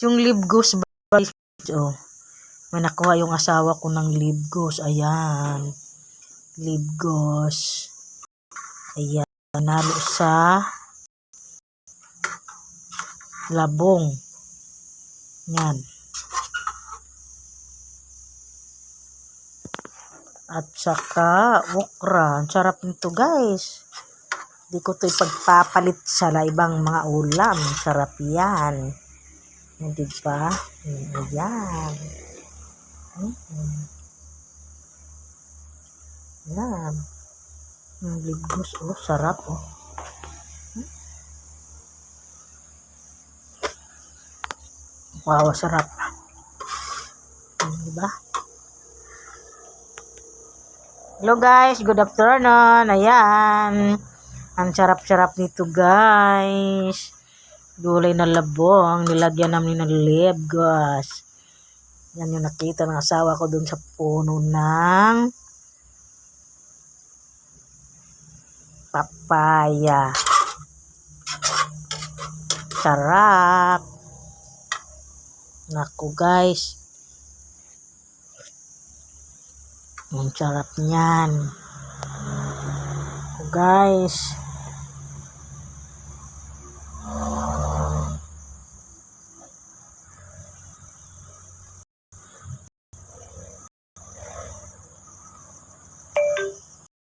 Yung libgos ba? Oh, may nakuha yung asawa ko ng libgos. Ayan. Libgos. Ayan. Nanalo sa labong. Yan. At saka okra. Ang sarap nito, guys. Hindi ko ito ipagpapalit sa ibang mga ulam. Sarap yan. Diba? Ayan. Ayan. Ang libgos. Oh, sarap. Oh. Wow, sarap. Diba? Hello guys, good afternoon. Ayan. Ang sarap-sarap nito guys. Gulay na labong. Nilagyan namin ng libgos. Yan yung nakita ng asawa ko dun sa puno ng papaya. Sarap. Naku guys. Ang sarap niyan. Guys.